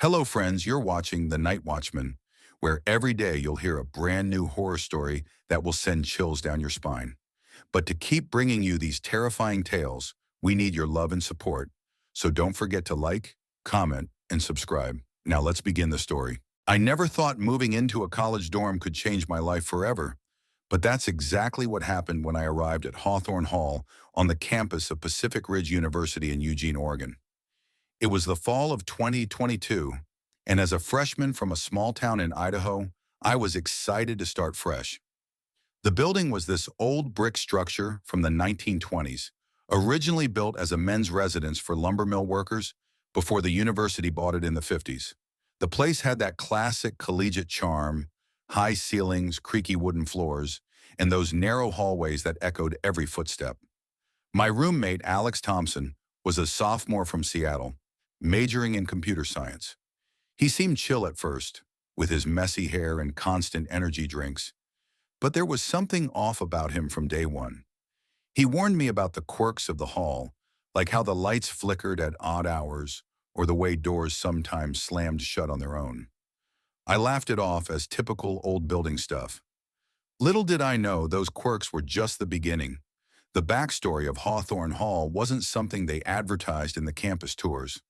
Hello, friends. You're watching The Night Watchman, where every day you'll hear a brand new horror story that will send chills down your spine. But to keep bringing you these terrifying tales, we need your love and support. So don't forget to like, comment, and subscribe. Now let's begin the story. I never thought moving into a college dorm could change my life forever. But that's exactly what happened when I arrived at Hawthorne Hall on the campus of Pacific Ridge University in Eugene, Oregon. It was the fall of 2022, and as a freshman from a small town in Idaho, I was excited to start fresh. The building was this old brick structure from the 1920s, originally built as a men's residence for lumber mill workers before the university bought it in the 50s. The place had that classic collegiate charm, high ceilings, creaky wooden floors, and those narrow hallways that echoed every footstep. My roommate, Alex Thompson, was a sophomore from Seattle, majoring in computer science. He seemed chill at first, with his messy hair and constant energy drinks, but there was something off about him from day one. He warned me about the quirks of the hall, like how the lights flickered at odd hours or the way doors sometimes slammed shut on their own. I laughed it off as typical old building stuff. Little did I know those quirks were just the beginning. The backstory of Hawthorne Hall wasn't something they advertised in the campus tours.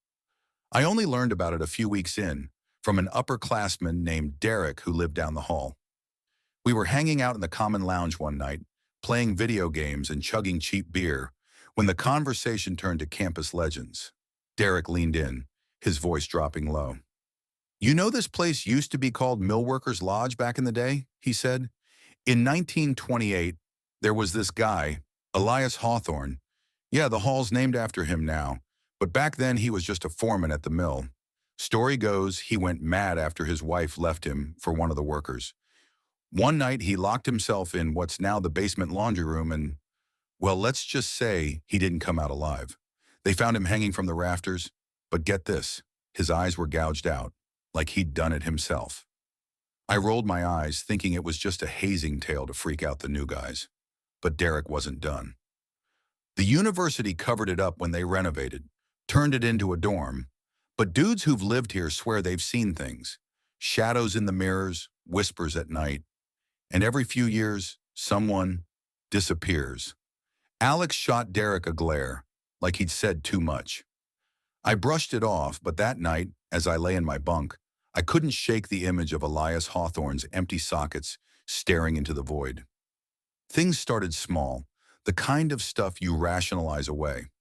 I only learned about it a few weeks in, from an upperclassman named Derek who lived down the hall. We were hanging out in the common lounge one night, playing video games and chugging cheap beer, when the conversation turned to campus legends. Derek leaned in, his voice dropping low. "You know this place used to be called Millworkers Lodge back in the day?" he said. "In 1928, there was this guy, Elias Hawthorne. Yeah, the hall's named after him now, but back then he was just a foreman at the mill. Story goes he went mad after his wife left him for one of the workers. One night he locked himself in what's now the basement laundry room and, well, let's just say he didn't come out alive. They found him hanging from the rafters, but get this, his eyes were gouged out, like he'd done it himself." I rolled my eyes, thinking it was just a hazing tale to freak out the new guys. But Derek wasn't done. "The university covered it up when they renovated, turned it into a dorm, but dudes who've lived here swear they've seen things. Shadows in the mirrors, whispers at night, and every few years, someone disappears." Alex shot Derek a glare, like he'd said too much. I brushed it off, but that night, as I lay in my bunk, I couldn't shake the image of Elias Hawthorne's empty sockets staring into the void. Things started small, the kind of stuff you rationalize away.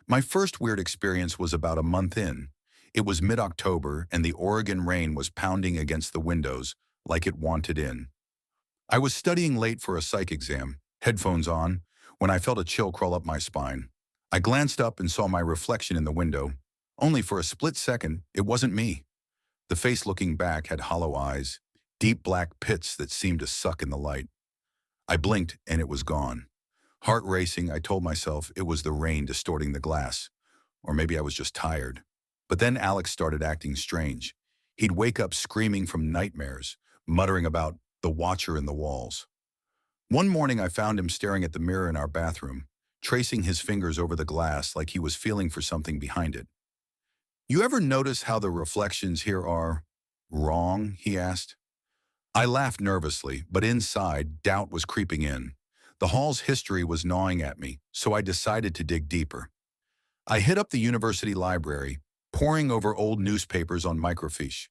My first weird experience was about a month in. It was mid-October, and the Oregon rain was pounding against the windows like it wanted in. I was studying late for a psych exam, headphones on, when I felt a chill crawl up my spine. I glanced up and saw my reflection in the window. Only for a split second, it wasn't me. The face looking back had hollow eyes, deep black pits that seemed to suck in the light. I blinked and it was gone. Heart racing, I told myself it was the rain distorting the glass. Or maybe I was just tired. But then Alex started acting strange. He'd wake up screaming from nightmares, muttering about the watcher in the walls. One morning I found him staring at the mirror in our bathroom, tracing his fingers over the glass like he was feeling for something behind it. "You ever notice how the reflections here are wrong?" he asked. I laughed nervously, but inside, doubt was creeping in. The hall's history was gnawing at me, so I decided to dig deeper. I hit up the university library, poring over old newspapers on microfiche.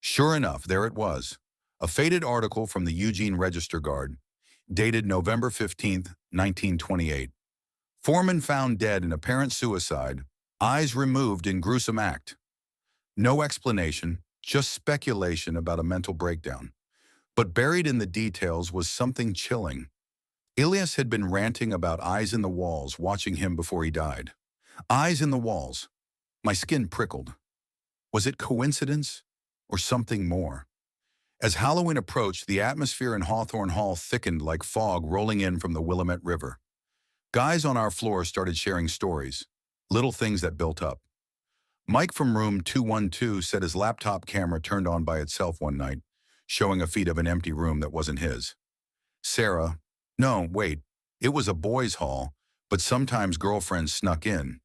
Sure enough, there it was, a faded article from the Eugene Register-Guard, dated November 15th, 1928. "Foreman found dead in apparent suicide, eyes removed in gruesome act." No explanation, just speculation about a mental breakdown. But buried in the details was something chilling. Elias had been ranting about eyes in the walls watching him before he died. Eyes in the walls. My skin prickled. Was it coincidence or something more? As Halloween approached, the atmosphere in Hawthorne Hall thickened like fog rolling in from the Willamette River. Guys on our floor started sharing stories, little things that built up. Mike from room 212 said his laptop camera turned on by itself one night, showing a feed of an empty room that wasn't his. Sarah, no, wait, it was a boys' hall, but sometimes girlfriends snuck in.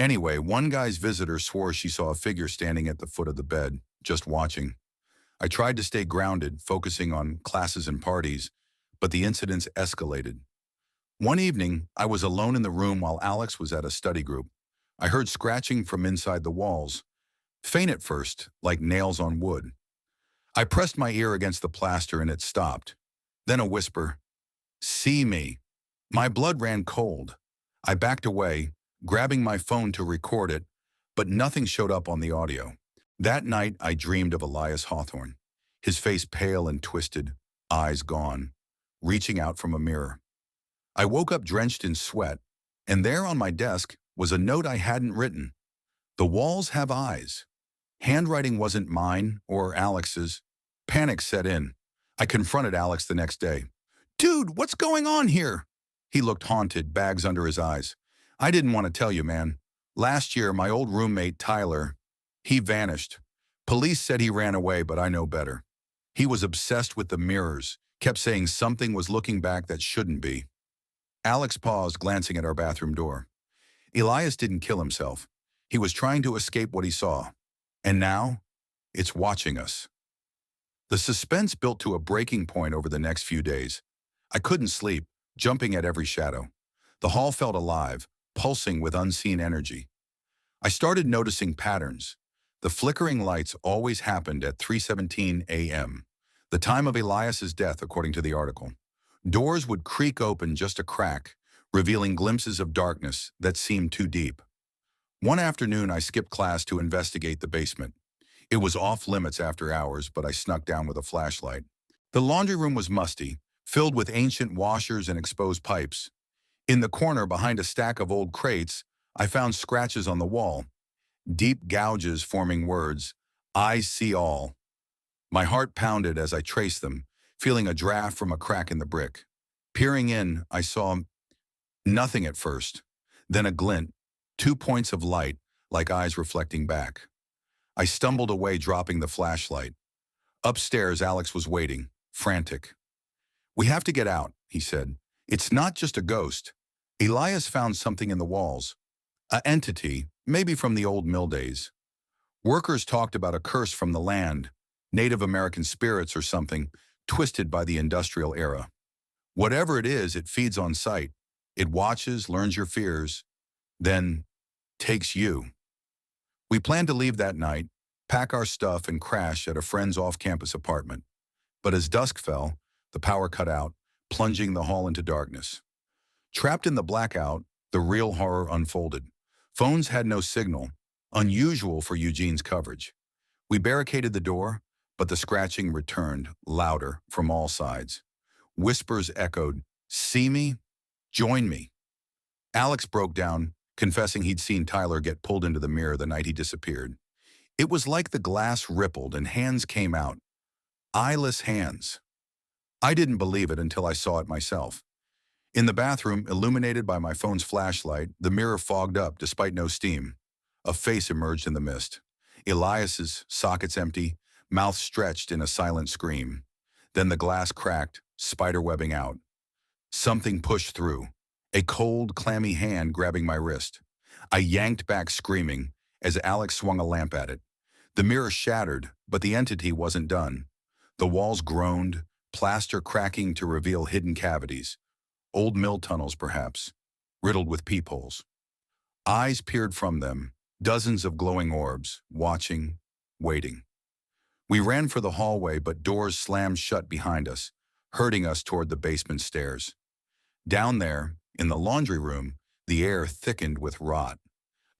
Anyway, one guy's visitor swore she saw a figure standing at the foot of the bed, just watching. I tried to stay grounded, focusing on classes and parties, but the incidents escalated. One evening, I was alone in the room while Alex was at a study group. I heard scratching from inside the walls, faint at first, like nails on wood. I pressed my ear against the plaster and it stopped. Then a whisper, "See me." My blood ran cold. I backed away, grabbing my phone to record it, but nothing showed up on the audio. That night, I dreamed of Elias Hawthorne, his face pale and twisted, eyes gone, reaching out from a mirror. I woke up drenched in sweat, and there on my desk was a note I hadn't written. "The walls have eyes." Handwriting wasn't mine or Alex's. Panic set in. I confronted Alex the next day. "Dude, what's going on here?" He looked haunted, bags under his eyes. "I didn't want to tell you, man. Last year, my old roommate, Tyler, he vanished. Police said he ran away, but I know better. He was obsessed with the mirrors, kept saying something was looking back that shouldn't be." Alex paused, glancing at our bathroom door. Elias didn't kill himself. He was trying to escape what he saw. And now, it's watching us. The suspense built to a breaking point over the next few days. I couldn't sleep, jumping at every shadow. The hall felt alive, pulsing with unseen energy. I started noticing patterns. The flickering lights always happened at 3:17 a.m., the time of Elias's death, according to the article. Doors would creak open just a crack, revealing glimpses of darkness that seemed too deep. One afternoon, I skipped class to investigate the basement. It was off limits after hours, but I snuck down with a flashlight. The laundry room was musty, filled with ancient washers and exposed pipes. In the corner, behind a stack of old crates, I found scratches on the wall, deep gouges forming words, "I see all." My heart pounded as I traced them, feeling a draft from a crack in the brick. Peering in, I saw nothing at first, then a glint, 2 points of light, like eyes reflecting back. I stumbled away, dropping the flashlight. Upstairs, Alex was waiting, frantic. "We have to get out," he said. "It's not just a ghost." Elias found something in the walls. An entity, maybe from the old mill days. Workers talked about a curse from the land, Native American spirits or something, twisted by the industrial era. Whatever it is, it feeds on sight. It watches, learns your fears, then takes you. We planned to leave that night, pack our stuff, and crash at a friend's off-campus apartment. But as dusk fell, the power cut out, plunging the hall into darkness. Trapped in the blackout, the real horror unfolded. Phones had no signal, unusual for Eugene's coverage. We barricaded the door, but the scratching returned, louder, from all sides. Whispers echoed, "See me? Join me." Alex broke down, confessing he'd seen Tyler get pulled into the mirror the night he disappeared. It was like the glass rippled and hands came out. Eyeless hands. I didn't believe it until I saw it myself. In the bathroom, illuminated by my phone's flashlight, the mirror fogged up despite no steam. A face emerged in the mist. Elias's, sockets empty, mouth stretched in a silent scream. Then the glass cracked, spiderwebbing out. Something pushed through. A cold, clammy hand grabbing my wrist. I yanked back screaming as Alex swung a lamp at it. The mirror shattered, but the entity wasn't done. The walls groaned, plaster cracking to reveal hidden cavities. Old mill tunnels, perhaps, riddled with peepholes. Eyes peered from them, dozens of glowing orbs, watching, waiting. We ran for the hallway, but doors slammed shut behind us, herding us toward the basement stairs. Down there, in the laundry room, the air thickened with rot.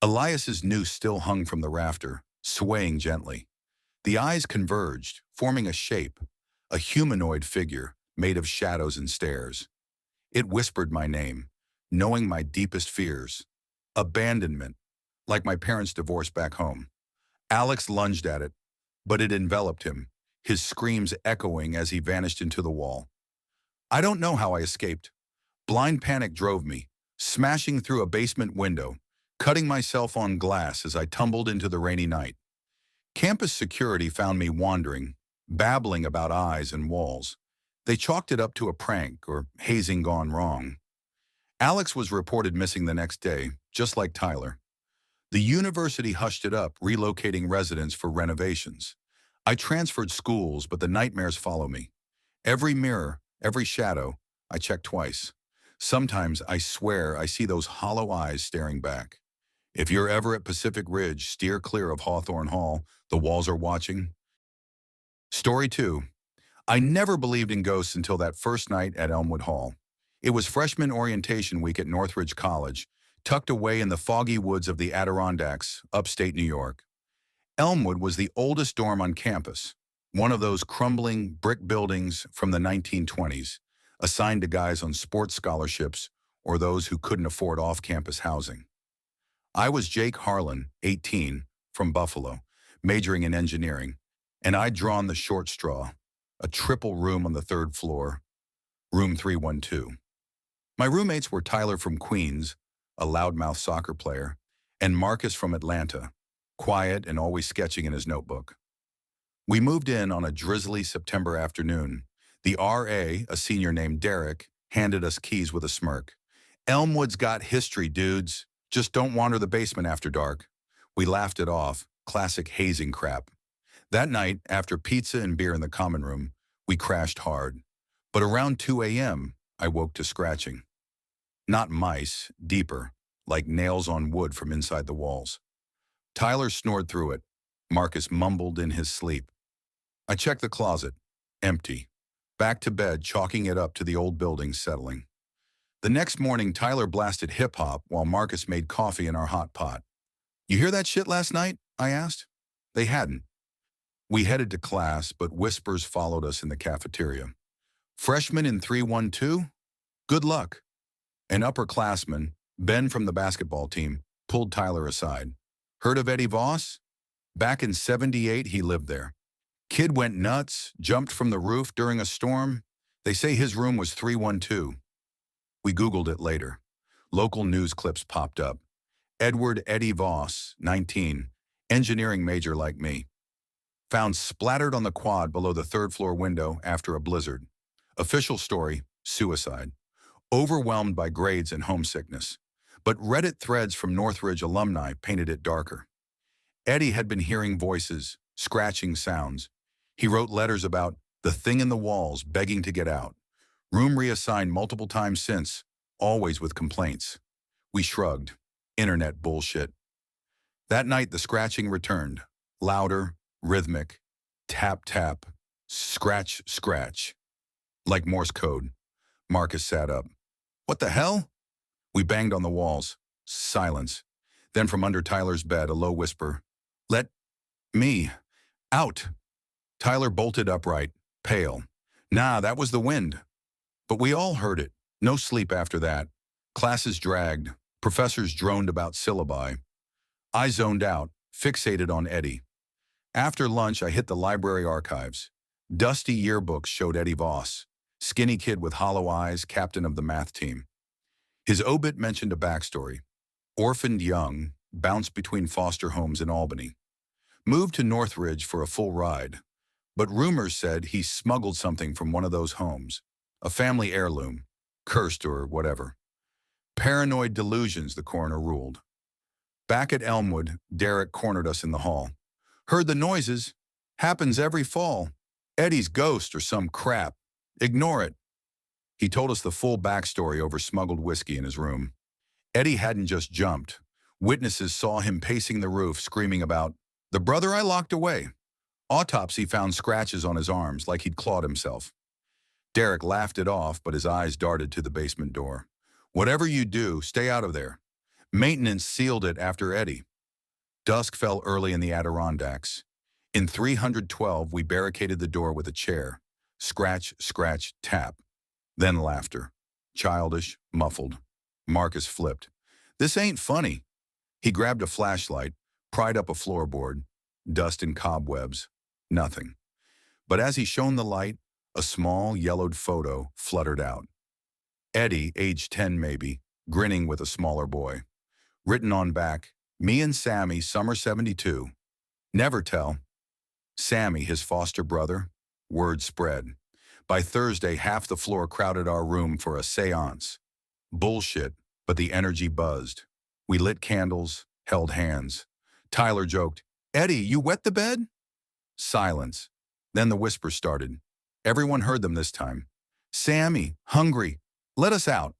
Elias's noose still hung from the rafter, swaying gently. The eyes converged, forming a shape, a humanoid figure made of shadows and stares. It whispered my name, knowing my deepest fears. Abandonment, like my parents' divorce back home. Alex lunged at it, but it enveloped him, his screams echoing as he vanished into the wall. I don't know how I escaped. Blind panic drove me, smashing through a basement window, cutting myself on glass as I tumbled into the rainy night. Campus security found me wandering, babbling about eyes and walls. They chalked it up to a prank or hazing gone wrong. Alex was reported missing the next day, just like Tyler. The university hushed it up, relocating residents for renovations. I transferred schools, but the nightmares follow me. Every mirror, every shadow, I check twice. Sometimes I swear I see those hollow eyes staring back. If you're ever at Pacific Ridge, steer clear of Hawthorne Hall. The walls are watching. Story 2. I never believed in ghosts until that first night at Elmwood Hall. It was freshman orientation week at Northridge College, tucked away in the foggy woods of the Adirondacks, upstate New York. Elmwood was the oldest dorm on campus, one of those crumbling brick buildings from the 1920s, assigned to guys on sports scholarships or those who couldn't afford off-campus housing. I was Jake Harlan, 18, from Buffalo, majoring in engineering, and I'd drawn the short straw, a triple room on the third floor, room 312. My roommates were Tyler from Queens, a loudmouth soccer player, and Marcus from Atlanta, quiet and always sketching in his notebook. We moved in on a drizzly September afternoon. The RA, a senior named Derek, handed us keys with a smirk. "Elmwood's got history, dudes. Just don't wander the basement after dark." We laughed it off, classic hazing crap. That night, after pizza and beer in the common room, we crashed hard. But around 2 a.m., I woke to scratching. Not mice, deeper, like nails on wood from inside the walls. Tyler snored through it. Marcus mumbled in his sleep. I checked the closet. Empty. Back to bed, chalking it up to the old building settling. The next morning, Tyler blasted hip-hop while Marcus made coffee in our hot pot. "You hear that shit last night?" I asked. They hadn't. We headed to class, but whispers followed us in the cafeteria. "Freshman in 312? Good luck." An upperclassman, Ben from the basketball team, pulled Tyler aside. "Heard of Eddie Voss? Back in '78, he lived there. Kid went nuts, jumped from the roof during a storm. They say his room was 312. We Googled it later. Local news clips popped up. Edward Eddie Voss, 19, engineering major like me. Found splattered on the quad below the third-floor window after a blizzard. Official story, suicide. Overwhelmed by grades and homesickness. But Reddit threads from Northridge alumni painted it darker. Eddie had been hearing voices, scratching sounds. He wrote letters about the thing in the walls begging to get out. Room reassigned multiple times since, always with complaints. We shrugged. Internet bullshit. That night the scratching returned. Louder, rhythmic. Tap, tap. Scratch, scratch. Like Morse code. Marcus sat up. "What the hell?" We banged on the walls. Silence. Then from under Tyler's bed, a low whisper. "Let me out." Tyler bolted upright, pale. "Nah, that was the wind." But we all heard it. No sleep after that. Classes dragged. Professors droned about syllabi. I zoned out, fixated on Eddie. After lunch, I hit the library archives. Dusty yearbooks showed Eddie Voss, skinny kid with hollow eyes, captain of the math team. His obit mentioned a backstory. Orphaned young, bounced between foster homes in Albany. Moved to Northridge for a full ride. But rumors said he smuggled something from one of those homes. A family heirloom. Cursed or whatever. Paranoid delusions, the coroner ruled. Back at Elmwood, Derek cornered us in the hall. "Heard the noises. Happens every fall. Eddie's ghost or some crap. Ignore it." He told us the full backstory over smuggled whiskey in his room. Eddie hadn't just jumped. Witnesses saw him pacing the roof, screaming about, "The brother I locked away." Autopsy found scratches on his arms, like he'd clawed himself. Derek laughed it off, but his eyes darted to the basement door. "Whatever you do, stay out of there." Maintenance sealed it after Eddie. Dusk fell early in the Adirondacks. In 312, we barricaded the door with a chair. Scratch, scratch, tap. Then laughter. Childish, muffled. Marcus flipped. "This ain't funny." He grabbed a flashlight, pried up a floorboard. Dust and cobwebs. Nothing. But as he shone the light, a small, yellowed photo fluttered out. Eddie, age 10 maybe, grinning with a smaller boy. Written on back, "Me and Sammy, summer '72. Never tell." Sammy, his foster brother. Word spread. By Thursday, half the floor crowded our room for a seance. Bullshit, but the energy buzzed. We lit candles, held hands. Tyler joked, "Eddie, you wet the bed?" Silence. Then the whispers started. Everyone heard them this time. "Sammy, hungry. Let us out."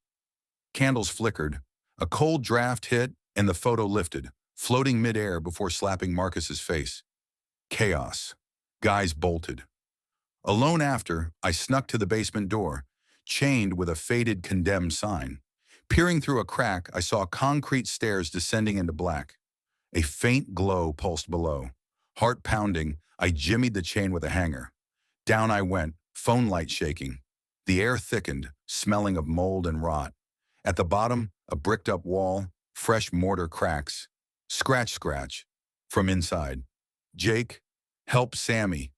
Candles flickered. A cold draft hit, and the photo lifted, floating midair before slapping Marcus's face. Chaos. Guys bolted. Alone after, I snuck to the basement door, chained with a faded condemned sign. Peering through a crack, I saw concrete stairs descending into black. A faint glow pulsed below. Heart pounding, I jimmied the chain with a hanger. Down I went, phone light shaking. The air thickened, smelling of mold and rot. At the bottom, a bricked-up wall, fresh mortar cracks. Scratch, scratch. From inside. "Jake, help Sammy."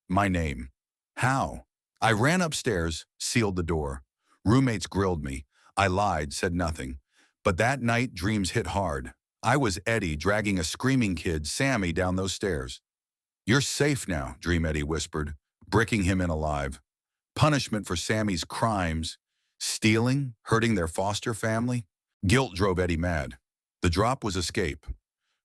My name. How? I ran upstairs, sealed the door. Roommates grilled me. I lied, said nothing. But that night, dreams hit hard. I was Eddie dragging a screaming kid, Sammy, down those stairs. "You're safe now," Dream Eddie whispered, bricking him in alive. Punishment for Sammy's crimes. Stealing, hurting their foster family. Guilt drove Eddie mad. The drop was escape.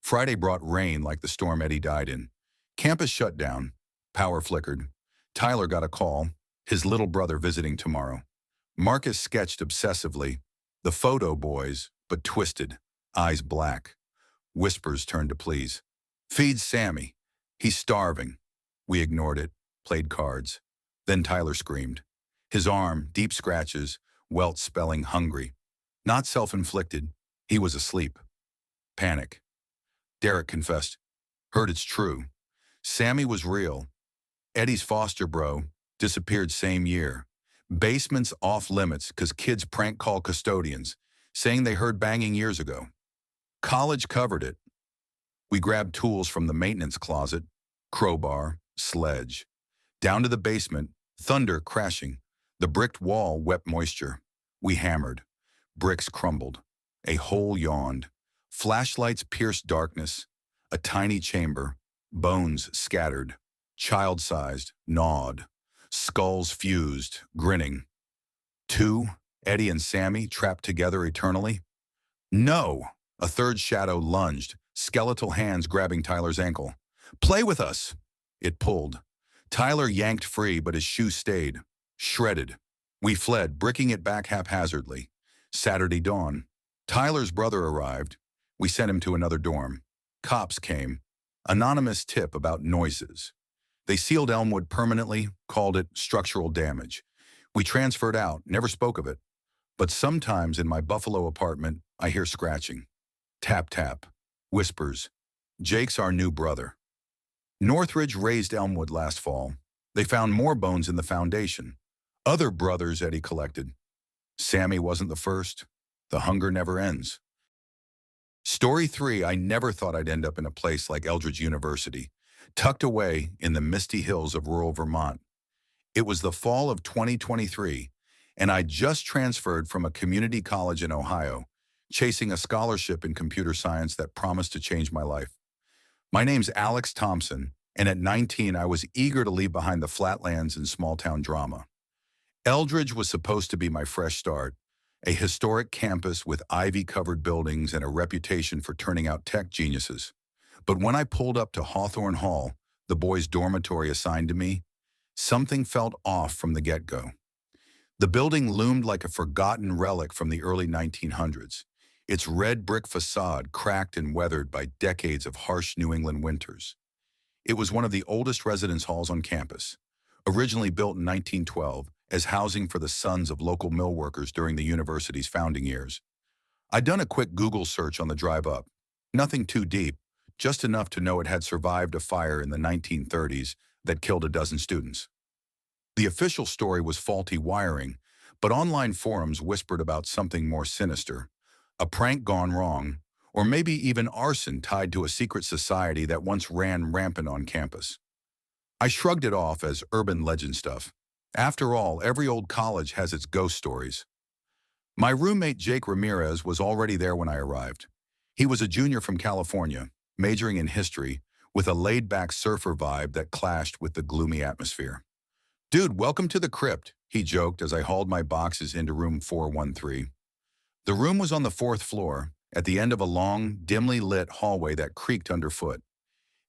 Friday brought rain like the storm Eddie died in. Campus shut down. Power flickered. Tyler got a call. His little brother visiting tomorrow. Marcus sketched obsessively. The photo boys, but twisted. Eyes black. Whispers turned to pleas. "Feed Sammy. He's starving." We ignored it, played cards. Then Tyler screamed. His arm, deep scratches, welts spelling hungry. Not self-inflicted. He was asleep. Panic. Derek confessed. "Heard it's true. Sammy was real. Eddie's foster bro disappeared same year. Basement's off limits because kids prank call custodians, saying they heard banging years ago. College covered it. We grabbed tools from the maintenance closet, crowbar, sledge. Down to the basement, thunder crashing. The bricked wall wept moisture. We hammered. Bricks crumbled. A hole yawned. Flashlights pierced darkness. A tiny chamber. Bones scattered. Child-sized, gnawed. Skulls fused, grinning. Two, Eddie and Sammy, trapped together eternally? No! A third shadow lunged, skeletal hands grabbing Tyler's ankle. "Play with us!" It pulled. Tyler yanked free, but his shoe stayed. Shredded. We fled, bricking it back haphazardly. Saturday dawn. Tyler's brother arrived. We sent him to another dorm. Cops came. Anonymous tip about noises. They sealed Elmwood permanently, called it structural damage. We transferred out, never spoke of it. But sometimes in my Buffalo apartment, I hear scratching. Tap, tap. Whispers. "Jake's our new brother." Northridge raised Elmwood last fall. They found more bones in the foundation. Other brothers Eddie collected. Sammy wasn't the first. The hunger never ends. Story 3, I never thought I'd end up in a place like Eldridge University, tucked away in the misty hills of rural Vermont. It was the fall of 2023, and I just transferred from a community college in Ohio, chasing a scholarship in computer science that promised to change my life. My name's Alex Thompson, and at 19 I was eager to leave behind the flatlands and small-town drama. Eldridge was supposed to be my fresh start, a historic campus with ivy-covered buildings and a reputation for turning out tech geniuses. But when I pulled up to Hawthorne Hall, the boys' dormitory assigned to me, something felt off from the get-go. The building loomed like a forgotten relic from the early 1900s, its red brick facade cracked and weathered by decades of harsh New England winters. It was one of the oldest residence halls on campus, originally built in 1912 as housing for the sons of local mill workers during the university's founding years. I'd done a quick Google search on the drive up. Nothing too deep, just enough to know it had survived a fire in the 1930s that killed a dozen students. The official story was faulty wiring, but online forums whispered about something more sinister. A prank gone wrong, or maybe even arson tied to a secret society that once ran rampant on campus. I shrugged it off as urban legend stuff. After all, every old college has its ghost stories. My roommate Jake Ramirez was already there when I arrived. He was a junior from California, majoring in history, with a laid-back surfer vibe that clashed with the gloomy atmosphere. "Dude, welcome to the crypt," he joked as I hauled my boxes into room 413. The room was on the 4th floor, at the end of a long, dimly lit hallway that creaked underfoot.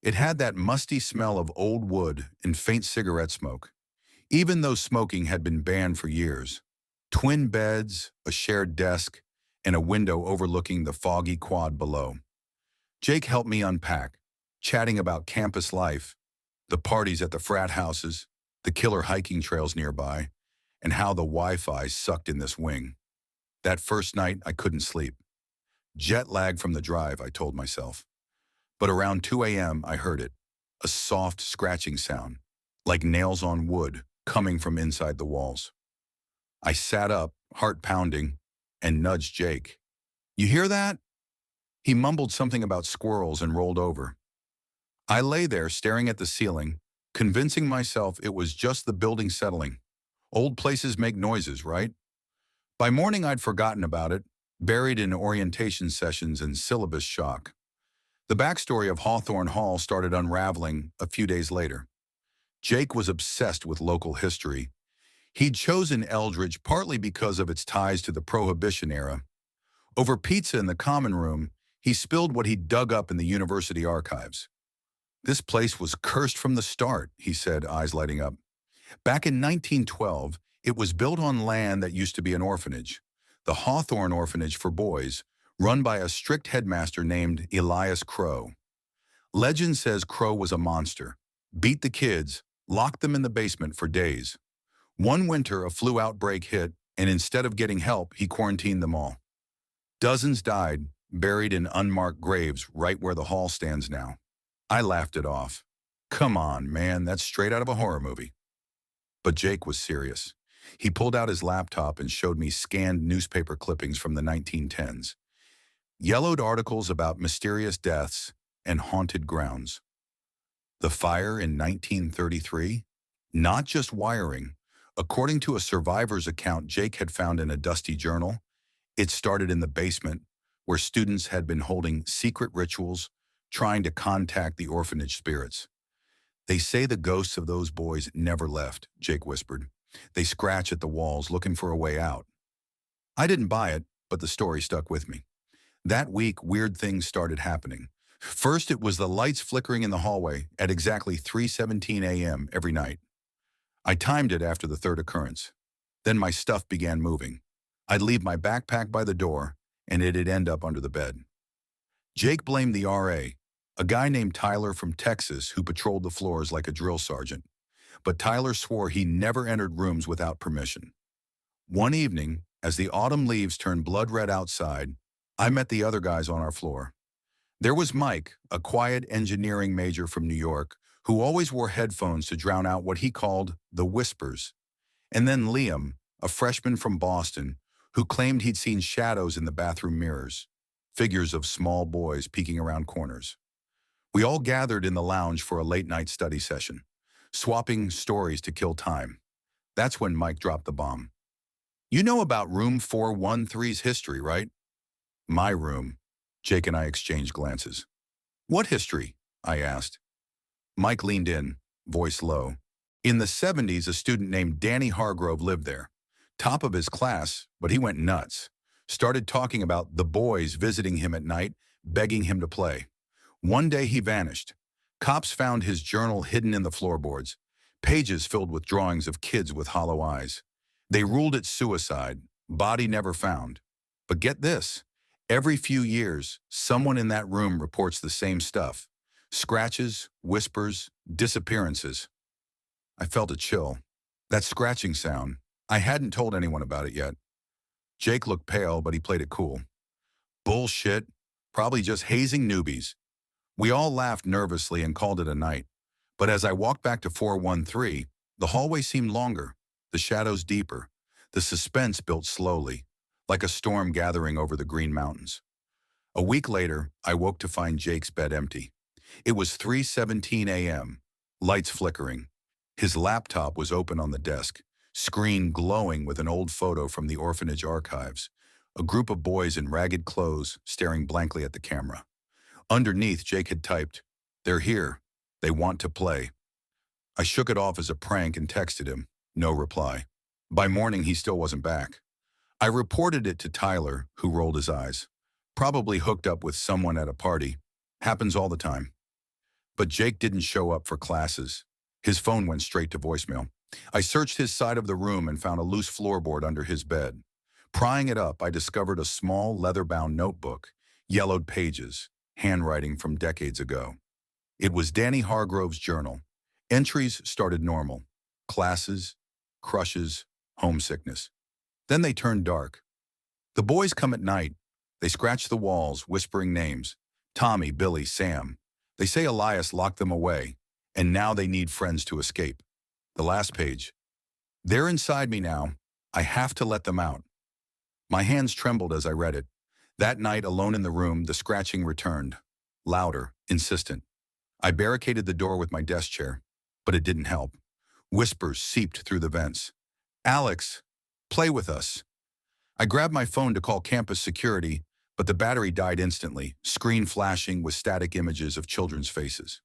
It had that musty smell of old wood and faint cigarette smoke, even though smoking had been banned for years. Twin beds, a shared desk, and a window overlooking the foggy quad below. Jake helped me unpack, chatting about campus life, the parties at the frat houses, the killer hiking trails nearby, and how the Wi-Fi sucked in this wing. That first night, I couldn't sleep. Jet lag from the drive, I told myself. But around 2 a.m., I heard it, a soft scratching sound, like nails on wood, coming from inside the walls. I sat up, heart pounding, and nudged Jake. "You hear that?" He mumbled something about squirrels and rolled over. I lay there staring at the ceiling, convincing myself it was just the building settling. Old places make noises, right? By morning, I'd forgotten about it, buried in orientation sessions and syllabus shock. The backstory of Hawthorne Hall started unraveling a few days later. Jake was obsessed with local history. He'd chosen Eldridge partly because of its ties to the Prohibition era. Over pizza in the common room, he spilled what he'd dug up in the university archives. "This place was cursed from the start," he said, eyes lighting up. "Back in 1912, it was built on land that used to be an orphanage, the Hawthorne Orphanage for Boys, run by a strict headmaster named Elias Crow. Legend says Crow was a monster, beat the kids, locked them in the basement for days. One winter, a flu outbreak hit, and instead of getting help, he quarantined them all. Dozens died, buried in unmarked graves right where the hall stands now." I laughed it off. "Come on, man, that's straight out of a horror movie." But Jake was serious. He pulled out his laptop and showed me scanned newspaper clippings from the 1910s. Yellowed articles about mysterious deaths and haunted grounds. The fire in 1933? Not just wiring. According to a survivor's account Jake had found in a dusty journal, it started in the basement, where students had been holding secret rituals, trying to contact the orphanage spirits. "They say the ghosts of those boys never left," Jake whispered. "They scratch at the walls looking for a way out." I didn't buy it, but the story stuck with me. That week, weird things started happening. First, it was the lights flickering in the hallway at exactly 3:17 a.m. every night. I timed it after the third occurrence. Then my stuff began moving. I'd leave my backpack by the door, and it'd end up under the bed. Jake blamed the RA, a guy named Tyler from Texas who patrolled the floors like a drill sergeant. But Tyler swore he never entered rooms without permission. One evening, as the autumn leaves turned blood red outside, I met the other guys on our floor. There was Mike, a quiet engineering major from New York, who always wore headphones to drown out what he called the whispers. And then Liam, a freshman from Boston, who claimed he'd seen shadows in the bathroom mirrors, figures of small boys peeking around corners. We all gathered in the lounge for a late-night study session, swapping stories to kill time. That's when Mike dropped the bomb. "You know about room 413's history, right?" "My room." Jake and I exchanged glances. "What history?" I asked. Mike leaned in, voice low. "In the 70s, a student named Danny Hargrove lived there. Top of his class, but he went nuts. Started talking about the boys visiting him at night, begging him to play. One day he vanished. Cops found his journal hidden in the floorboards, pages filled with drawings of kids with hollow eyes. They ruled it suicide, body never found. But get this, every few years, someone in that room reports the same stuff. Scratches, whispers, disappearances." I felt a chill. That scratching sound, I hadn't told anyone about it yet. Jake looked pale, but he played it cool. "Bullshit. Probably just hazing newbies." We all laughed nervously and called it a night. But as I walked back to 413, the hallway seemed longer, the shadows deeper, the suspense built slowly, like a storm gathering over the Green Mountains. A week later, I woke to find Jake's bed empty. It was 3:17 a.m., lights flickering. His laptop was open on the desk, screen glowing with an old photo from the orphanage archives, a group of boys in ragged clothes staring blankly at the camera. Underneath, Jake had typed, "They're here. They want to play." I shook it off as a prank and texted him. No reply. By morning, he still wasn't back. I reported it to Tyler, who rolled his eyes. Probably hooked up with someone at a party. Happens all the time. But Jake didn't show up for classes. His phone went straight to voicemail. I searched his side of the room and found a loose floorboard under his bed. Prying it up, I discovered a small leather-bound notebook, yellowed pages, handwriting from decades ago. It was Danny Hargrove's journal. Entries started normal. Classes, crushes, homesickness. Then they turned dark. The boys come at night. They scratch the walls, whispering names. Tommy, Billy, Sam. They say Elias locked them away, and now they need friends to escape. The last page. They're inside me now. I have to let them out. My hands trembled as I read it. That night, alone in the room, the scratching returned. Louder, insistent. I barricaded the door with my desk chair, but it didn't help. Whispers seeped through the vents. Alex, play with us. I grabbed my phone to call campus security, but the battery died instantly, screen flashing with static images of children's faces.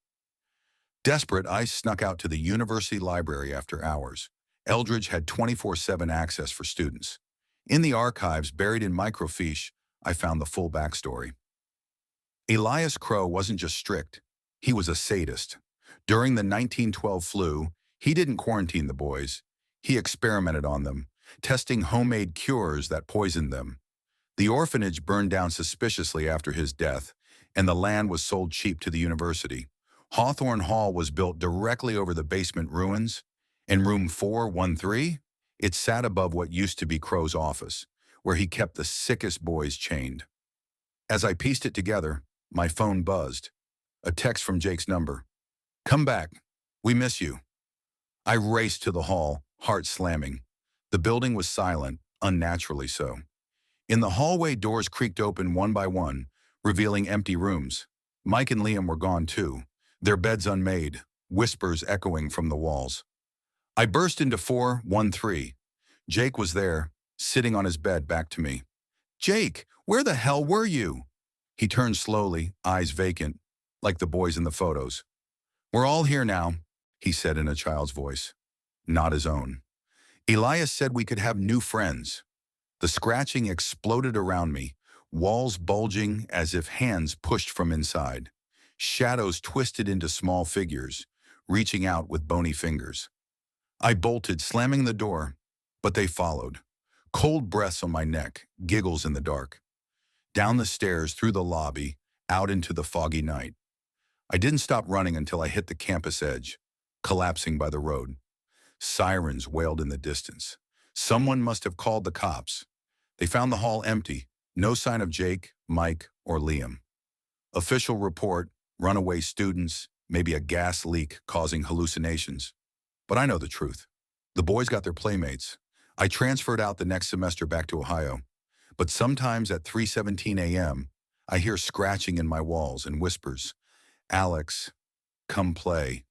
Desperate, I snuck out to the university library after hours. Eldridge had 24/7 access for students. In the archives, buried in microfiche, I found the full backstory. Elias Crow wasn't just strict. He was a sadist. During the 1912 flu, he didn't quarantine the boys. He experimented on them, testing homemade cures that poisoned them. The orphanage burned down suspiciously after his death, and the land was sold cheap to the university. Hawthorne Hall was built directly over the basement ruins. In room 413, it sat above what used to be Crow's office, where he kept the sickest boys chained. As I pieced it together, my phone buzzed. A text from Jake's number. Come back. We miss you. I raced to the hall, heart slamming. The building was silent, unnaturally so. In the hallway, doors creaked open one by one, revealing empty rooms. Mike and Liam were gone too, their beds unmade, whispers echoing from the walls. I burst into 413. Jake was there, sitting on his bed back to me. Jake, where the hell were you? He turned slowly, eyes vacant, like the boys in the photos. We're all here now, he said in a child's voice, not his own. Elias said we could have new friends. The scratching exploded around me, walls bulging as if hands pushed from inside. Shadows twisted into small figures, reaching out with bony fingers. I bolted, slamming the door, but they followed. Cold breaths on my neck, giggles in the dark. Down the stairs, through the lobby, out into the foggy night. I didn't stop running until I hit the campus edge, collapsing by the road. Sirens wailed in the distance. Someone must have called the cops. They found the hall empty, no sign of Jake, Mike, or Liam. Official report, runaway students, maybe a gas leak causing hallucinations. But I know the truth. The boys got their playmates. I transferred out the next semester back to Ohio. But sometimes at 3:17 a.m., I hear scratching in my walls and whispers, Alex, come play.